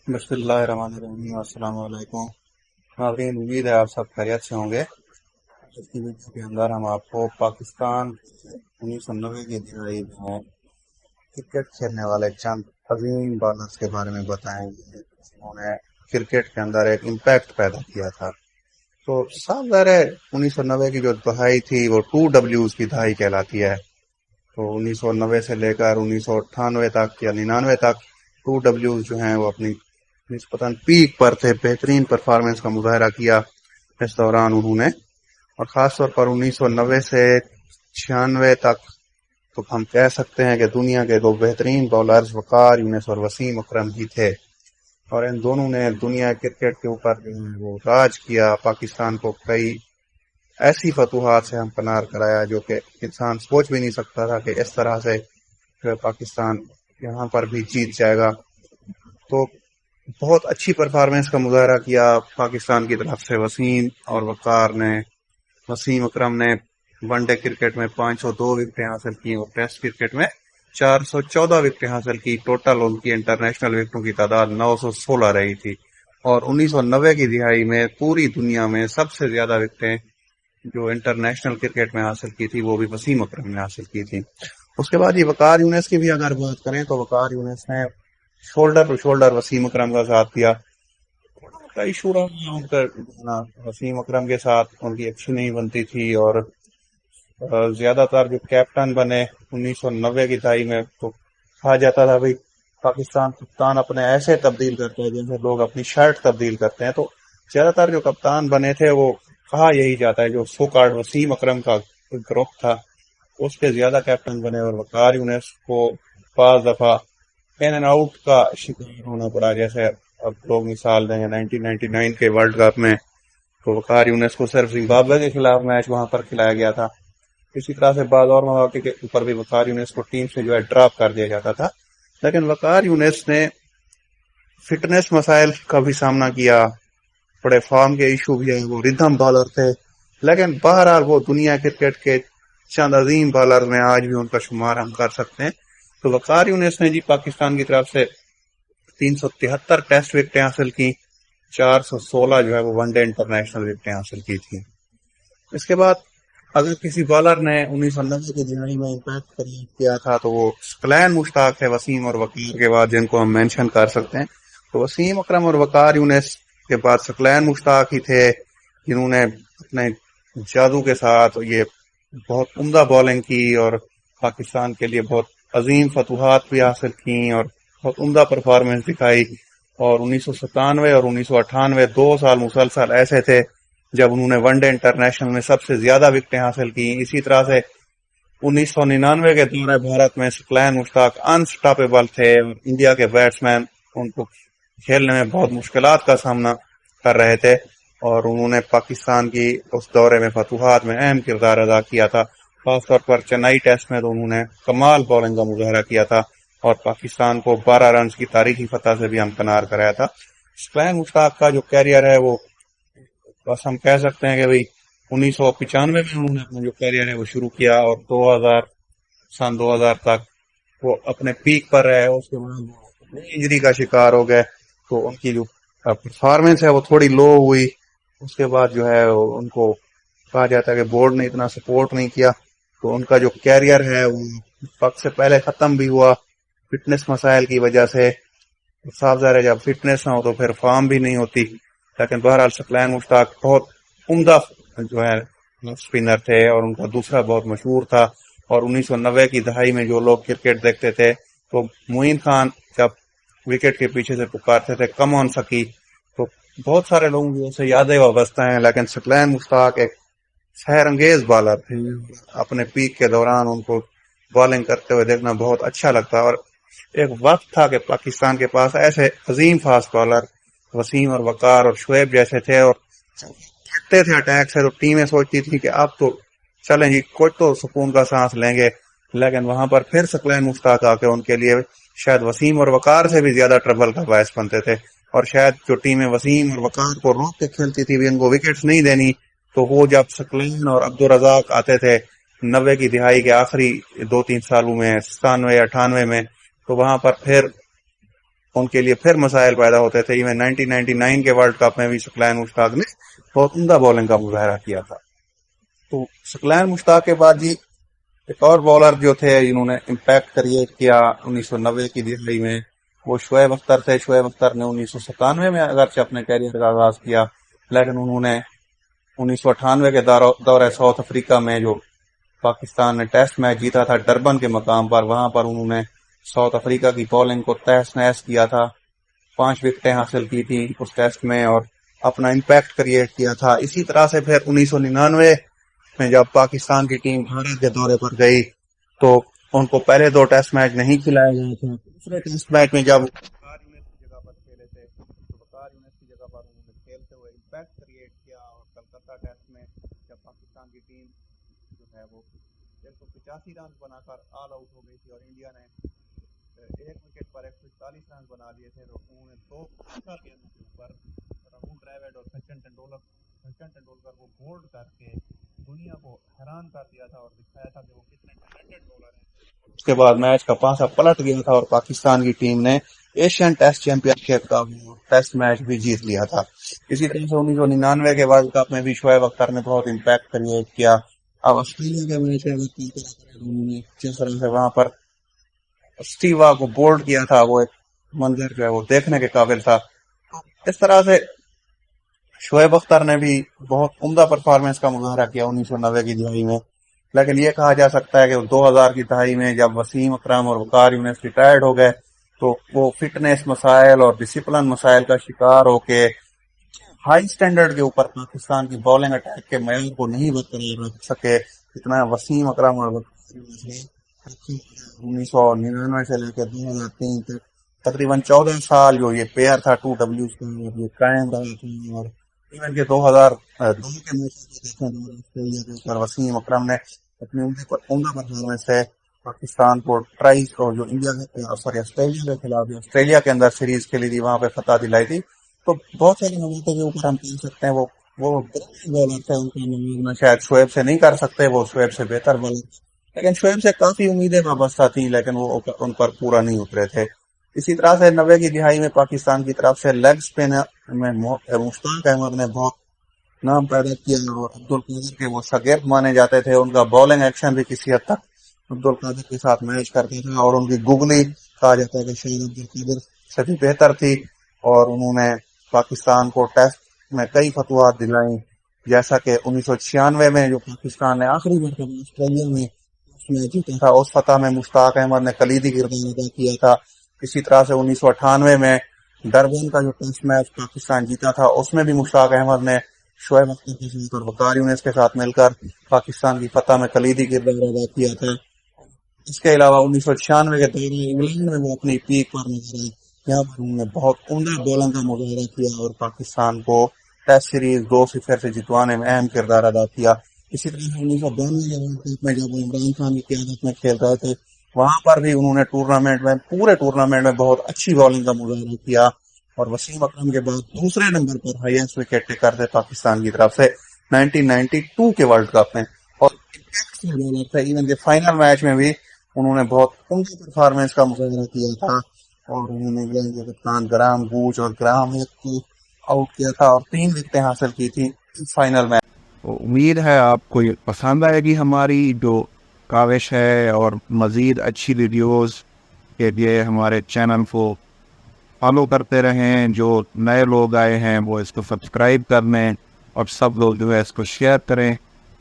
بسم اللہ الرحمن الرحیم، السلام علیکم ناظرین، امید ہے آپ سب خیریت سے ہوں گے۔ اس کی ویڈیو کے اندر ہم آپ کو پاکستان 1990 کی دہائی میں کرکٹ کھیلنے والے چند عظیم بالرز کے بارے میں بتائیں گے جنہوں نے کرکٹ کے اندر ایک امپیکٹ پیدا کیا تھا۔ تو صاف ظاہر ہے 1990 کی جو دہائی تھی وہ 2Ws کی دہائی کہلاتی ہے۔ تو 1990 سے لے کر 1998 تک یا 99 تک 2Ws جو ہیں وہ اپنی نسبتاً پیک پر تھے، بہترین پرفارمنس کا مظاہرہ کیا اس دوران انہوں نے، اور خاص طور پر 1990 سے 96 تک تو ہم کہہ سکتے ہیں کہ دنیا کے دو بہترین بالرز وقار یونس اور وسیم اکرم ہی تھے، اور ان دونوں نے دنیا کرکٹ کے اوپر جو ہے وہ راج کیا، پاکستان کو کئی ایسی فتوحات سے ہمکنار کرایا جو کہ انسان سوچ بھی نہیں سکتا تھا کہ اس طرح سے جو ہے پاکستان یہاں پر بھی جیت جائے گا۔ تو بہت اچھی پرفارمنس کا مظاہرہ کیا پاکستان کی طرف سے وسیم اور وقار نے۔ وسیم اکرم نے ون ڈے کرکٹ میں 502 وکٹیں حاصل کی اور ٹیسٹ کرکٹ میں 414 وکٹیں حاصل کی۔ ٹوٹل ان کی انٹرنیشنل وکٹوں کی تعداد 916 رہی تھی، اور 1990 کی دہائی میں پوری دنیا میں سب سے زیادہ وکٹیں جو انٹرنیشنل کرکٹ میں حاصل کی تھی وہ بھی وسیم اکرم نے حاصل کی تھی۔ اس کے بعد یہ وقار یونس کی بھی اگر بات کریں تو وقار یونس نے شولڈر ٹو شولڈر وسیم اکرم کا ساتھ دیا۔ کا ایشو رہا ان کا، وسیم اکرم کے ساتھ ان کی اچھی نہیں بنتی تھی، اور زیادہ تر جو کیپٹن بنے 1990 کی دہائی میں تو کہا جاتا تھا بھائی پاکستان کپتان اپنے ایسے تبدیل کرتے ہیں جیسے لوگ اپنی شرٹ تبدیل کرتے ہیں۔ تو زیادہ تر جو کپتان بنے تھے وہ کہا یہی جاتا ہے جو سو کارڈ وسیم اکرم کا گروپ تھا اس کے زیادہ کیپٹن بنے، اور وقار یونس کو بعض دفعہ ان اینڈ آؤٹ کا شکار ہونا پڑا، جیسے اب لوگ مثال دیں 1999 کے ورلڈ کپ میں تو وقار یونس کو صرف زمبابوے کے خلاف میچ وہاں پر کھلایا گیا تھا۔ اسی طرح سے بعض اور مواقع کے اوپر بھی وقار یونس کو ٹیم سے جو ہے ڈراپ کر دیا جاتا تھا، لیکن وقار یونس نے فٹنس مسائل کا بھی سامنا کیا، بڑے فارم کے ایشو بھی ہیں، وہ ردھم بالر تھے، لیکن بہرحال وہ دنیا کرکٹ کے چند عظیم بالر میں آج بھی ان کا شمار ہم کر سکتے ہیں۔ تو وقار یونس نے جی پاکستان کی طرف سے 373 ٹیسٹ وکٹیں حاصل کی، 416 جو ہے وہ ون ڈے انٹرنیشنل وکٹیں حاصل کی تھی۔ اس کے بعد اگر کسی بالر نے 1990 کی دہائی میں امپیکٹ کریٹ کیا تھا تو وہ سکلین مشتاق ہے، وسیم اور وقار کے بعد جن کو ہم مینشن کر سکتے ہیں۔ تو وسیم اکرم اور وقار یونس کے بعد سکلین مشتاق ہی تھے جنہوں نے اپنے جادو کے ساتھ یہ بہت عمدہ بالنگ کی اور پاکستان کے لیے بہت عظیم فتوحات بھی حاصل کی اور بہت عمدہ پرفارمنس دکھائی۔ اور 1997 اور 1998 دو سال مسلسل ایسے تھے جب انہوں نے ون ڈے انٹرنیشنل میں سب سے زیادہ وکٹیں حاصل کی۔ اسی طرح سے 1999 کے دورہ بھارت میں سکلین مشتاق انسٹاپیبل تھے، اور انڈیا کے بیٹسمین ان کو کھیلنے میں بہت مشکلات کا سامنا کر رہے تھے، اور انہوں نے پاکستان کی اس دورے میں فتوحات میں اہم کردار ادا کیا تھا۔ خاص طور پر چنئی ٹیسٹ میں تو انہوں نے کمال بالنگ کا مظاہرہ کیا تھا اور پاکستان کو 12 رنز کی تاریخی فتح سے بھی ہمکنار کرایا تھا۔ سکلین مشتاق کا جو کیریئر ہے وہ بس ہم کہہ سکتے ہیں کہ بھئی 1995 میں انہوں نے اپنا جو کیریئر ہے وہ شروع کیا، اور 2000 تک وہ اپنے پیک پر رہے۔ اس کے بعد وہ انجری کا شکار ہو گئے تو ان کی جو پرفارمنس ہے وہ تھوڑی لو ہوئی۔ اس کے بعد جو ہے ان کو کہا جاتا ہے کہ بورڈ نے اتنا سپورٹ نہیں کیا، تو ان کا جو کیریئر ہے وہ وقت سے پہلے ختم بھی ہوا فٹنس مسائل کی وجہ سے۔ صاف ظاہر ہے جب فٹنس نہ ہو تو پھر فارم بھی نہیں ہوتی، لیکن بہرحال سکلین مشتاق بہت عمدہ جو ہے اسپنر تھے اور ان کا دوسرا بہت مشہور تھا۔ اور 1990 کی دہائی میں جو لوگ کرکٹ دیکھتے تھے تو معین خان جب وکٹ کے پیچھے سے پکارتے تھے کم آن سکی، تو بہت سارے لوگوں کی اسے یادیں وابستہ ہیں، لیکن سکلین مشتاق ایک سحر انگیز بالر تھے۔ اپنے پیک کے دوران ان کو بالنگ کرتے ہوئے دیکھنا بہت اچھا لگتا، اور ایک وقت تھا کہ پاکستان کے پاس ایسے عظیم فاسٹ بالر وسیم اور وقار اور شعیب جیسے تھے، اور ہٹتے تھے اٹیک سے تو ٹیمیں سوچتی تھی کہ اب تو چلیں جی کچھ تو سکون کا سانس لیں گے، لیکن وہاں پر پھر سکلین مشتاق آ کے ان کے لیے شاید وسیم اور وقار سے بھی زیادہ ٹربل کا باعث بنتے تھے، اور شاید جو ٹیمیں وسیم اور وقار کو روک کے کھیلتی تھی بھی ان کو وکٹس نہیں دینی، تو وہ جب سکلین اور عبدالرزاق آتے تھے 90 کی دہائی کے آخری 2-3 سالوں میں 97 98 میں، تو وہاں پر پھر ان کے لیے پھر مسائل پیدا ہوتے تھے. ایون 1999 کے ورلڈ کپ میں بھی ثقلین مشتاق نے بہت عمدہ بولنگ کا مظاہرہ کیا تھا. تو ثقلین مشتاق کے بعد جی ایک اور بالر جو تھے جنہوں نے امپیکٹ کریٹ کیا 1990 کی دہائی میں، وہ شعیب اختر تھے. شعیب اختر نے 1997 میں اگرچہ اپنے کیریئر کا آغاز کیا، لیکن انہوں نے 1998 کے دورہ ساؤتھ افریقہ میں جو پاکستان نے ٹیسٹ میچ جیتا تھا ڈربن کے مقام پر، وہاں پر انہوں نے ساؤتھ افریقہ کی بولنگ کو تہس نہس کیا تھا. 5 وکٹیں حاصل کی تھی اس ٹیسٹ میں اور اپنا امپیکٹ کریٹ کیا تھا. اسی طرح سے پھر 1999 میں جب پاکستان کی ٹیم بھارت کے دورے پر گئی تو ان کو پہلے 2 ٹیسٹ میچ نہیں کھلائے گئے تھے. دوسرے ٹیسٹ میچ میں جب وقار یونس کی جگہ پر کھیلے تھے تو وقار یونس کی جگہ پر انہوں نے کھیلتے ہوئے امپیکٹ کریٹ کیا. اور کلکتہ ٹیسٹ میں جب پاکستان کی ٹیم جو ہے وہ 185 رن بنا کر آل آؤٹ ہو گئی تھی اور انڈیا نے 1 وکٹ پر 141 رن بنا لیے تھے، تو انہوں نے 2 گیندوں کے اوپر راہل ڈراوڈ اور سچن ٹنڈولکر کو بولڈ کر کے دنیا کو حیران کر دیا تھا اور دکھایا تھا کہ وہ کتنے ٹیلنٹڈ بولر ہیں. اس کے بعد میچ کا پانسا پلٹ گیا تھا اور پاکستان کی ٹیم نے ایشین ٹیسٹ چیمپئن شپ کا ٹیسٹ میچ بھی جیت لیا تھا. اسی طرح سے 1999 کے ورلڈ کپ میں بھی شعیب اختر نے بہت امپیکٹ کریٹ کیا. اب آسٹریلیا کے میچ میں جس طرح سے وہاں پر اسٹیوا کو بولڈ کیا تھا، وہ ایک منظر جو ہے وہ دیکھنے کے قابل تھا. اس طرح سے شعیب اختر نے بھی بہت عمدہ پرفارمنس کا مظاہرہ کیا 1990 کی دہائی میں. لیکن یہ کہا جا سکتا ہے کہ 2000 کی دہائی میں جب وسیم اکرم اور وقار یونس ریٹائرڈ ہو گئے تو وہ فٹنس مسائل اور ڈسپلن مسائل کا شکار ہو کے ہائی سٹینڈرڈ کے اوپر پاکستان کی بالنگ اٹیک کے معیار کو نہیں برقرار رکھ سکے جتنا وسیم اکرم اور وقار یونس نے 1999 سے لے کے 2003 تک تقریباً 14 سال جو یہ پیئر تھا 2W کا یہ قائم رہا تھا. اور ایون کہ 2002 کے میچ آسٹریلیا کے اوپر وسیم اکرم نے اپنی عمدہ پرفارمنس سے پاکستان کو ٹرائز اور جو آسٹریلیا کے اندر سیریز کھیلی تھی وہاں پہ فتح دلائی تھی. تو بہت سارے مواقع کے اوپر ہم کہہ سکتے ہیں وہ بالر تھے، ان کا موازنہ شاید شعیب سے نہیں کر سکتے، وہ شعیب سے بہتر بالر، لیکن شعیب سے کافی امیدیں وابستہ تھیں لیکن وہ ان پر پورا نہیں اترے تھے. اسی طرح سے 90 کی دہائی میں پاکستان کی طرف سے لیگ اسپنر میں مشتاق احمد نے بہت نام پیدا کیا اور عبدالقادر کے وہ شاگرد مانے جاتے تھے. ان کا بالنگ ایکشن بھی کسی حد تک عبدالقادر کے ساتھ میچ کرتا تھا اور ان کی گگلی کہا جاتا ہے کہ شاید عبدالقادر سے بھی بہتر تھی. اور انہوں نے پاکستان کو ٹیسٹ میں کئی فتوحات دلائیں، جیسا کہ 1996 میں جو پاکستان نے آخری مرتبہ آسٹریلیا میں میچ جیتا تھا اس فتح میں مشتاق احمد نے کلیدی کردار ادا کیا تھا. اسی طرح سے 1998 میں ڈربن کا جو ٹیسٹ میچ پاکستان جیتا تھا اس میں بھی مشتاق احمد نے شعیب اختر کے ساتھ اور وقار یونس کے ساتھ مل کر پاکستان کی فتح میں کلیدی کردار ادا کیا تھا. اس کے علاوہ 1996 کے دورے انگلینڈ میں وہ اپنی پیک پر نظر آئے، یہاں پر انہوں نے بہت عمدہ بولنگ کا مظاہرہ کیا اور پاکستان کو ٹیسٹ سیریز 2-0 سے جتوانے میں اہم کردار ادا کیا. اسی طرح سے 1992 کے ورلڈ کپ میں جب وہ عمران خان کی قیادت میں کھیل رہے تھے وہاں پر بھی انہوں نے پورے ٹورنامنٹ میں بہت اچھی بالنگ کا مظاہرہ کیا اور وسیم اکرم کے بعد دوسرے نمبر پر ہائیسٹ وکٹ ٹیکر تھے پاکستان کی طرف سے 1992 کے ورلڈ کپ میں. اور بالر تھے، ایون کہ فائنل میچ میں بھی انہوں نے بہت عمدہ پرفارمنس کا مظاہرہ کیا تھا اور انہوں نے انگلینڈ کے کپتان گرام گوچ اور گرام ہیک کو آؤٹ کیا تھا اور 3 وکٹیں حاصل کی تھی فائنل میچ. امید ہے آپ کو یہ پسند آئے گی ہماری جو کاوش ہے، اور مزید اچھی ویڈیوز کے لیے ہمارے چینل کو فالو کرتے رہیں. جو نئے لوگ آئے ہیں وہ اس کو سبسکرائب کر لیں اور سب لوگ جو ہے اس کو شیئر کریں.